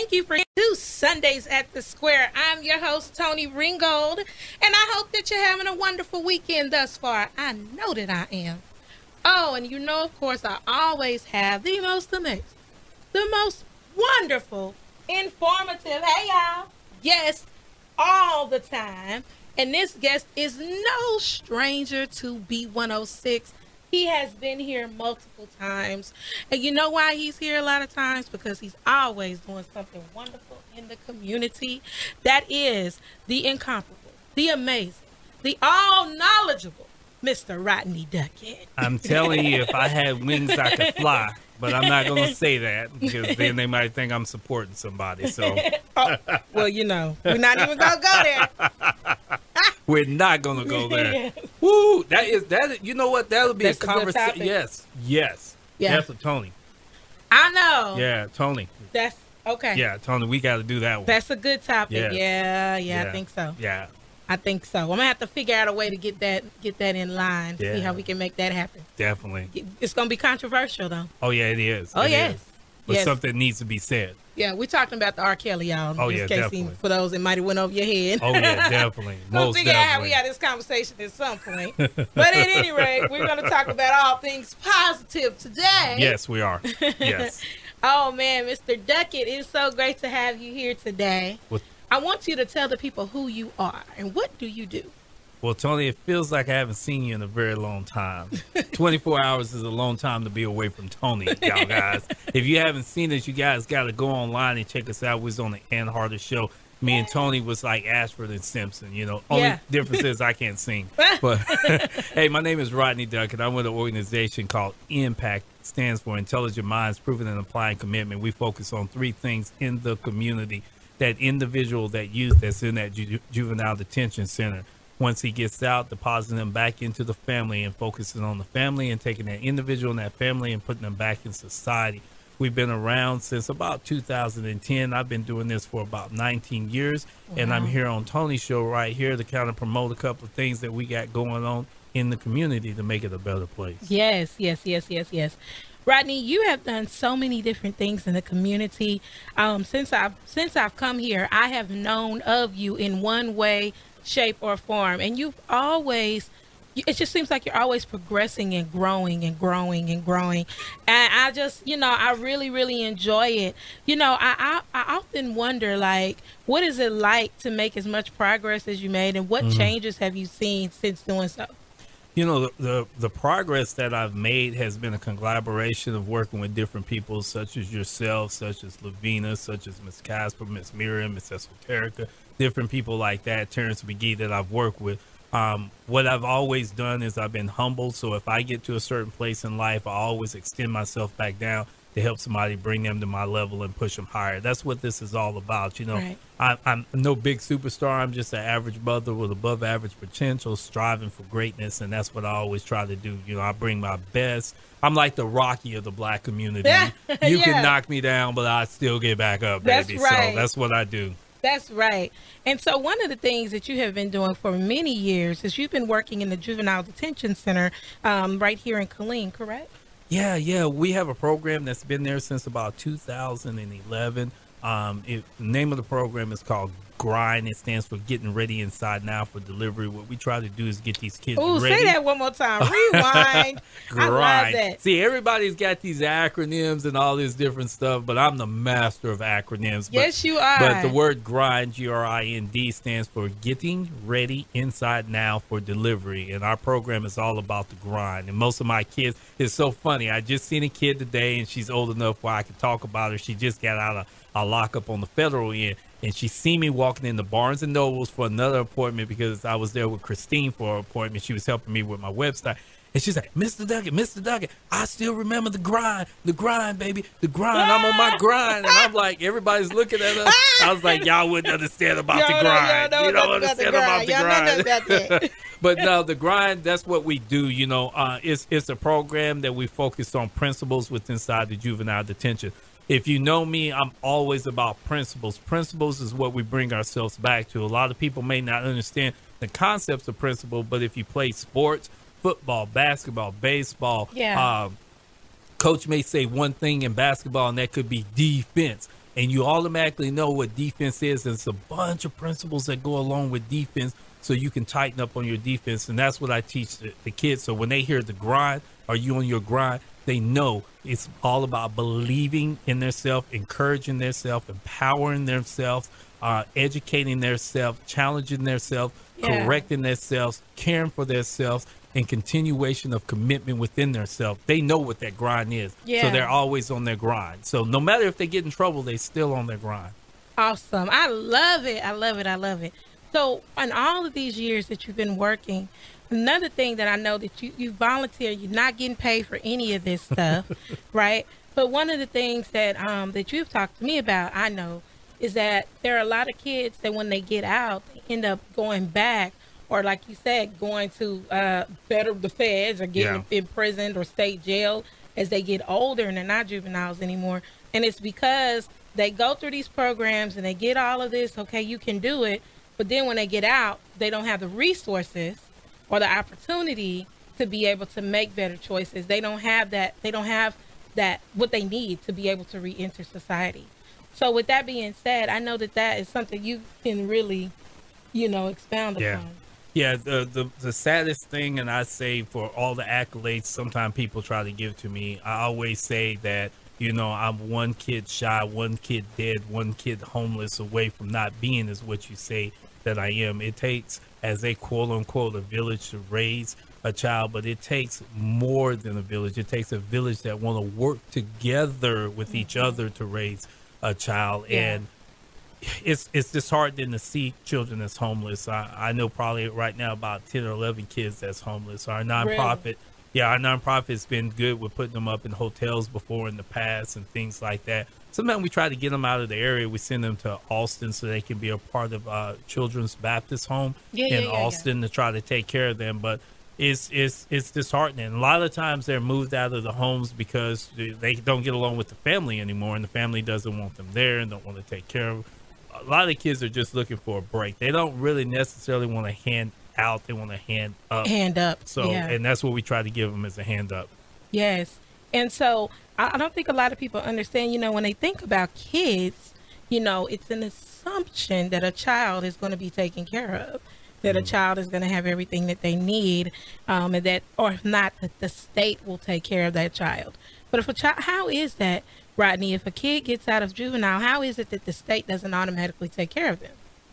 Thank you for 2 Sundays at the Square. I'm your host, Toni Ringgold, and I hope that you're having a wonderful weekend thus far. I know that I am. Oh, and you know, of course, I always have the most amazing, the most wonderful, informative, hey y'all, guest all the time. And this guest is no stranger to B106. He has been here multiple times. And you know why he's here a lot of times? Because he's always doing something wonderful in the community. That is the incomparable, the amazing, the all-knowledgeable Mr. Rodney Duckett. I'm telling you, if I had wings, I could fly. But I'm not going to say that because then they might think I'm supporting somebody. So, oh, well, you know, we're not even going to go there. We're not going to go there. Woo! That. You know what? That'll be a conversation. Yes. Yeah. That's a Toni. I know. Yeah, Toni. That's okay. Yeah, Toni, we got to do that one. That's a good topic. Yeah, I think so. Yeah. I think so. I'm gonna have to figure out a way to get that in line. See how we can make that happen. Definitely. It's gonna be controversial though. Oh yeah, it is. Oh yes. But something needs to be said. Yeah, we're talking about the R. Kelly, y'all. Oh yeah, definitely. For those that might have went over your head. Oh yeah, definitely. We'll figure out how we had this conversation at some point. But at any rate, we're gonna talk about all things positive today. Yes, we are. Yes. Oh man, Mr. Duckett, it's so great to have you here today. I want you to tell the people who you are and what do you do? Well, Toni, it feels like I haven't seen you in a very long time. 24 hours is a long time to be away from Toni, y'all guys. If you haven't seen us, you guys got to go online and check us out. We was on the Ann Harder show. Me and Toni was like Ashford and Simpson, you know. Only difference is I can't sing. But hey, my name is Rodney Duckett. I'm with an organization called Impact. It stands for Intelligent Minds, Proven and Applying Commitment. We focus on 3 things in the community. That individual, that youth that's in that juvenile detention center, once he gets out, depositing them back into the family and focusing on the family and taking that individual and that family and putting them back in society. We've been around since about 2010. I've been doing this for about 19 years. Wow. And I'm here on Toni's show right here to kind of promote a couple of things that we got going on in the community to make it a better place. Yes. Rodney, you have done so many different things in the community. Since I've come here, I have known of you in one way, shape, or form. And you've always, it just seems like you're always progressing and growing and growing and growing. And I just, you know, I really, really enjoy it. You know, I often wonder, like, what is it like to make as much progress as you made, and what changes have you seen since doing so? You know, the progress that I've made has been a collaboration of working with different people, such as yourself, such as Lavina, such as Miss Casper, Miss Miriam, Miss Esoterica, different people like that, Terrence McGee, that I've worked with. What I've always done is I've been humble. So if I get to a certain place in life, I always extend myself back down to help somebody bring them to my level and push them higher. That's what this is all about. You know, right. I'm no big superstar. I'm just an average brother with above average potential, striving for greatness. And that's what I always try to do. You know, I bring my best. I'm like the Rocky of the Black community. You can knock me down, but I still get back up, baby. That's right. So that's what I do. That's right. And so one of the things that you have been doing for many years is you've been working in the Juvenile Detention Center right here in Killeen, correct? Yeah. We have a program that's been there since about 2011. The name of the program is called GRIND. It stands for Getting Ready Inside Now for Delivery. What we try to do is get these kids ready. Say that one more time. Rewind. I love that. See, everybody's got these acronyms and all this different stuff, but I'm the master of acronyms. Yes, you are. But the word GRIND, G-R-I-N-D, stands for Getting Ready Inside Now for Delivery. And our program is all about the grind. And most of my kids, it's so funny. I just seen a kid today, and she's old enough where I can talk about her. She just got out of a lockup on the federal end. And she see me walking into Barnes & Nobles for another appointment because I was there with Christine for an appointment. She was helping me with my website. And she's like, Mr. Duckett, I still remember the grind, baby, the grind. I'm on my grind. And I'm like, everybody's looking at us. I was like, y'all wouldn't understand about the grind. You don't understand about the grind. But no, the grind, that's what we do. You know, it's a program that we focus on principles within inside the juvenile detention. If you know me, I'm always about principles. Principles is what we bring ourselves back to. A lot of people may not understand the concepts of principle, but if you play sports, football, basketball, baseball, coach may say one thing in basketball, and that could be defense. and you automatically know what defense is. There's a bunch of principles that go along with defense, so you can tighten up on your defense. And that's what I teach the kids. So when they hear the grind, are you on your grind? They know it's all about believing in themselves, encouraging themselves, empowering themselves, educating themselves, challenging themselves, correcting themselves, caring for themselves, and continuation of commitment within themselves. They know what that grind is. So they're always on their grind. So no matter if they get in trouble, they still on their grind. Awesome. I love it. I love it. I love it. So in all of these years that you've been working, another thing that I know that you volunteer, you're not getting paid for any of this stuff, right? But one of the things that that you've talked to me about, I know, is that there are a lot of kids that when they get out, they end up going back, or like you said, going to better the feds or getting imprisoned or state jail as they get older, and they're not juveniles anymore. And it's because they go through these programs and they get all of this, okay, you can do it. But then when they get out, they don't have the resources or the opportunity to be able to make better choices. They don't have that. They don't have that, what they need to be able to re-enter society. So with that being said, I know that that is something you can really, you know, expound upon. Yeah, the saddest thing, and I say for all the accolades sometimes people try to give to me, I always say that, you know, I'm one kid shy, one kid dead, one kid homeless away from not being is what you say that I am. It takes, as a quote unquote, a village to raise a child, but it takes more than a village. It takes a village that want to work together with each other to raise a child. And it's disheartening to see children that's homeless. I know probably right now about 10 or 11 kids that's homeless. Our nonprofit, our nonprofit's been good with putting them up in hotels before in the past and things like that. Sometimes we try to get them out of the area. We send them to Austin so they can be a part of Children's Baptist Home in Austin to try to take care of them. But it's disheartening. A lot of times they're moved out of the homes because they don't get along with the family anymore, and the family doesn't want them there and don't want to take care of them. A lot of kids are just looking for a break. They don't really necessarily want to hand out. They want to hand up. Hand up. So, and that's what we try to give them, is a hand up. Yes. And so I don't think a lot of people understand, you know, when they think about kids, you know, it's an assumption that a child is going to be taken care of, that a child is going to have everything that they need, and that, or if not, that the state will take care of that child. But if a child, how is that, Rodney, if a kid gets out of juvenile, how is it that the state doesn't automatically take care of them?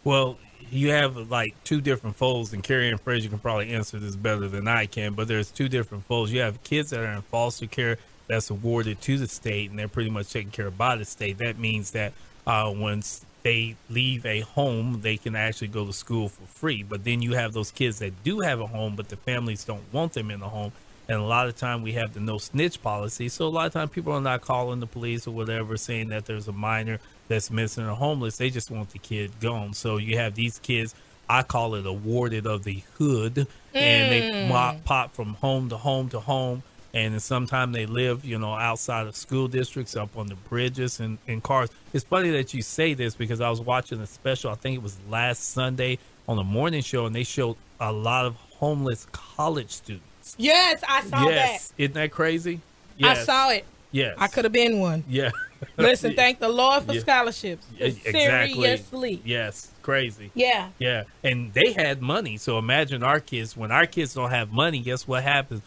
Well, you have like two different folds, and Carrie and Frazier can probably answer this better than I can, but there's two different folds. You have kids that are in foster care that's awarded to the state, and they're pretty much taken care of by the state. That means that once they leave a home, they can actually go to school for free. But then you have those kids that do have a home, but the families don't want them in the home. And a lot of time we have the no snitch policy. So a lot of time people are not calling the police or whatever, saying that there's a minor that's missing or homeless. They just want the kid gone. So you have these kids, I call it awarded of the hood, and they pop from home to home to home. And sometimes they live, you know, outside of school districts, up on the bridges and in cars. It's funny that you say this, because I was watching a special, I think it was last Sunday on the morning show, and they showed a lot of homeless college students. Yes, I saw that. Isn't that crazy? Yes. I saw it. Yes. I could have been one. Yeah. Listen, thank the Lord for scholarships. Exactly. Seriously. Yes. Crazy. Yeah. Yeah. And they had money. So imagine our kids, when our kids don't have money, guess what happens?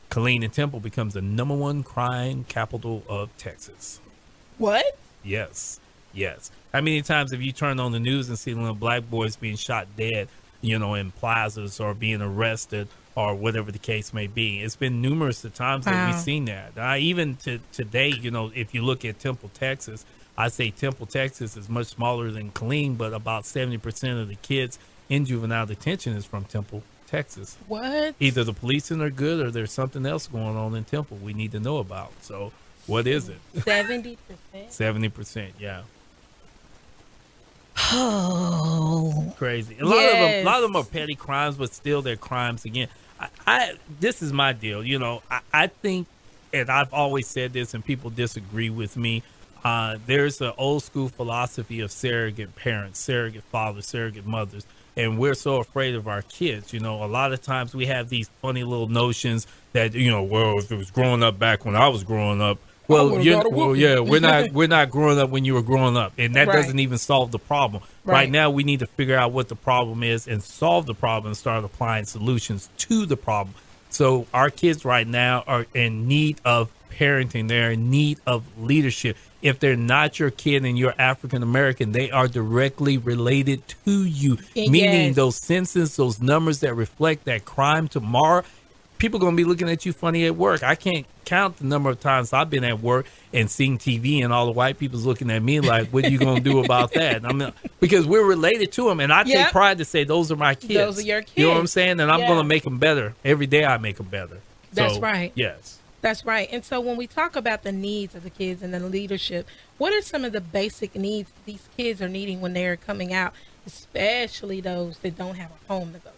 Killeen and Temple becomes the #1 crime capital of Texas. What? Yes. Yes. How many times have you turned on the news and seen little black boys being shot dead, you know, in plazas, or being arrested, or whatever the case may be? It's been numerous of times that we've seen that. Even today, you know, if you look at Temple, Texas, I say Temple, Texas is much smaller than Killeen, but about 70% of the kids in juvenile detention is from Temple, Texas. What? Either the policing are good, or there's something else going on in Temple we need to know about. So what is it? 70%? 70%, yeah. Oh, crazy. A lot of them are petty crimes, but still they're crimes again. This is my deal. You know, I think, and I've always said this, and people disagree with me. There's an old school philosophy of surrogate parents, surrogate fathers, surrogate mothers, and we're so afraid of our kids. You know, a lot of times we have these funny little notions that, you know, well, if it was growing up back when I was growing up, Well, yeah, we're not growing up when you were growing up, and that doesn't even solve the problem. Right now, we need to figure out what the problem is and solve the problem and start applying solutions to the problem. So our kids right now are in need of parenting. They're in need of leadership. If they're not your kid and you're African American, they are directly related to you, meaning those census, those numbers that reflect that crime tomorrow. People going to be looking at you funny at work. I can't count the number of times I've been at work and seen TV and all the white people's looking at me like, what are you going to do about that? I mean, because we're related to them. And I take pride to say those are my kids. Those are your kids. You know what I'm saying? And I'm going to make them better. Every day I make them better. That's right. Yes. That's right. And so when we talk about the needs of the kids and the leadership, what are some of the basic needs these kids are needing when they're coming out, especially those that don't have a home to go to?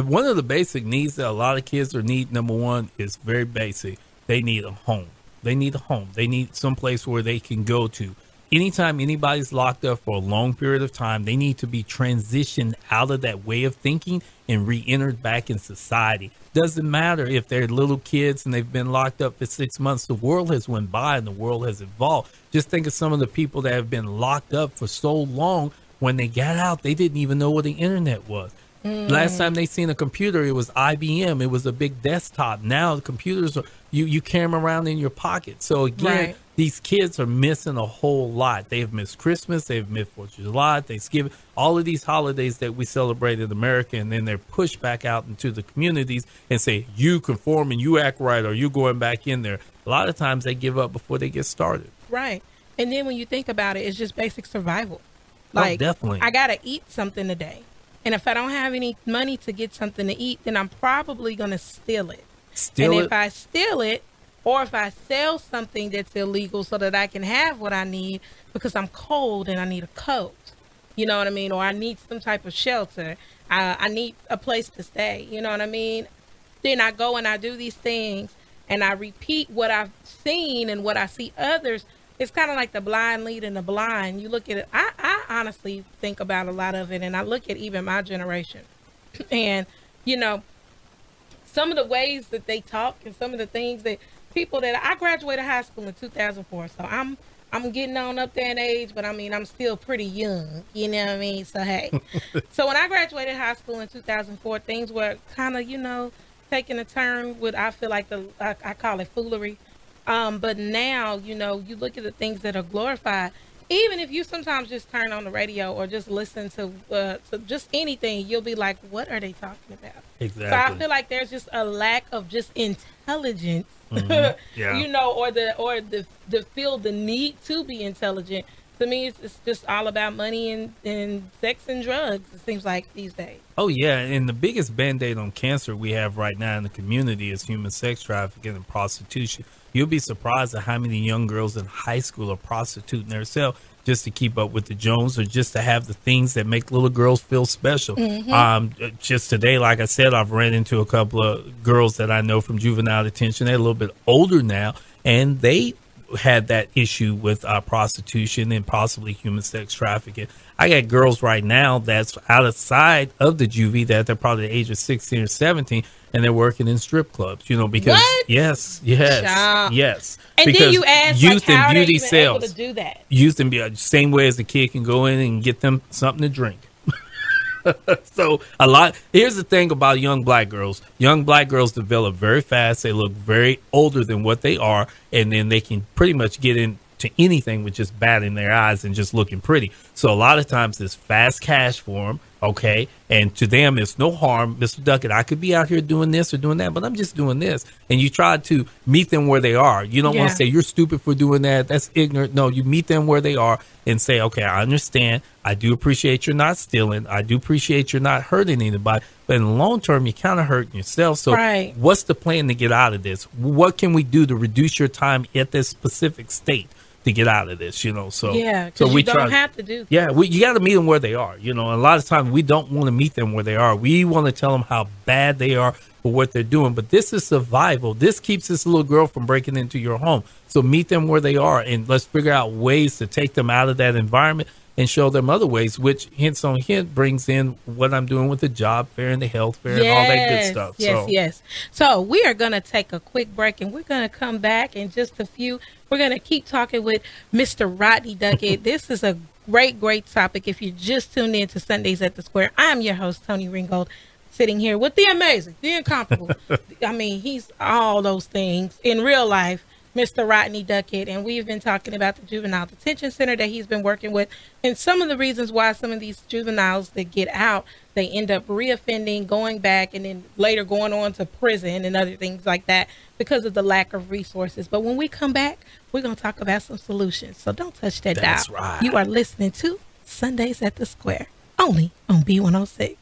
One of the basic needs that a lot of kids are need, number one, is very basic. They need a home. They need a home. They need some place where they can go to. Anytime anybody's locked up for a long period of time, they need to be transitioned out of that way of thinking and re-entered back in society. Doesn't matter if they're little kids and they've been locked up for 6 months. The world has went by and the world has evolved. Just think of some of the people that have been locked up for so long. When they got out, they didn't even know what the internet was. Last time they seen a computer, it was IBM. It was a big desktop. Now the computers are you carry them around in your pocket. So again, these kids are missing a whole lot. They've missed Christmas. They've missed 4th of July, Thanksgiving, all of these holidays that we celebrate in America, and then they're pushed back out into the communities and say, you conform and you act right, or you going back in there. A lot of times they give up before they get started. Right. And then when you think about it, it's just basic survival. Like, definitely. I got to eat something today. And if I don't have any money to get something to eat, then I'm probably going to steal it. If I steal it, or if I sell something that's illegal so that I can have what I need because I'm cold and I need a coat, you know what I mean? Or I need some type of shelter. I need a place to stay, you know what I mean? Then I go and I do these things and I repeat what I've seen and what I see others. It's kind of like the blind leading the blind. You look at it. I honestly think about a lot of it, and I look at even my generation. And, you know, some of the ways that they talk and some of the things that people that I graduated high school in 2004. So I'm getting on up there in age, but I mean, I'm still pretty young. You know what I mean? So, hey. So when I graduated high school in 2004, things were kind of, you know, taking a turn with, I feel like I call it foolery. But now, you know, you look at the things that are glorified, even if you sometimes just turn on the radio or just listen to just anything, you'll be like, what are they talking about? Exactly. So I feel like there's just a lack of just intelligence, you know, or the feel the need to be intelligent. To me, it's just all about money and sex and drugs, it seems like these days. Oh, yeah. And the biggest Band-Aid on cancer we have right now in the community is human sex trafficking and prostitution. You'll be surprised at how many young girls in high school are prostituting themselves just to keep up with the Jones or just to have the things that make little girls feel special. Just today, like I said, I've ran into a couple of girls that I know from Juvenile Detention. They're a little bit older now, and they had that issue with prostitution and possibly human sex trafficking. I got girls right now that's outside of the juvie that they're probably the age of 16 or 17, and they're working in strip clubs, you know, because yes. And because then you ask, youth like, how and are they beauty even sales. able to do that? Youth and beauty, same way as the kid can go in and get them something to drink. So here's the thing about young black girls. Young black girls develop very fast. They look very older than what they are. And then they can pretty much get into anything with just batting their eyes and just looking pretty. So a lot of times it's fast cash for them. Okay. And to them, it's no harm. Mr. Duckett, I could be out here doing this or doing that, but I'm just doing this. And you try to meet them where they are. You don't want to say you're stupid for doing that. That's ignorant. No, you meet them where they are and say, okay, I understand. I do appreciate you're not stealing. I do appreciate you're not hurting anybody. But in the long term, you're kind of hurting yourself. So what's the plan to get out of this? What can we do to reduce your time at this specific state to get out of this, you know? So so we don't have to do this. You got to meet them where they are, you know. And a lot of times we don't want to meet them where they are. We want to tell them how bad they are for what they're doing. But this is survival. This keeps this little girl from breaking into your home. So meet them where they are, and let's figure out ways to take them out of that environment and show them other ways, which hints on hint brings in what I'm doing with the job fair and the health fair and all that good stuff. Yes. So we are going to take a quick break, and we're going to come back in just a few. We're going to keep talking with Mr. Rodney Duckett. This is a great topic. If you just tuned in to Sundays at the Square, I'm your host, Toni Ringgold, sitting here with the amazing, the incomparable. I mean, he's all those things in real life, Mr. Rodney Duckett, and we've been talking about the Juvenile Detention Center that he's been working with, and some of the reasons why some of these juveniles that get out, they end up reoffending, going back, and then later going on to prison and other things like that because of the lack of resources. But when we come back, we're going to talk about some solutions. So don't touch that dial. That's right. You are listening to Sundays at the Square, only on B106.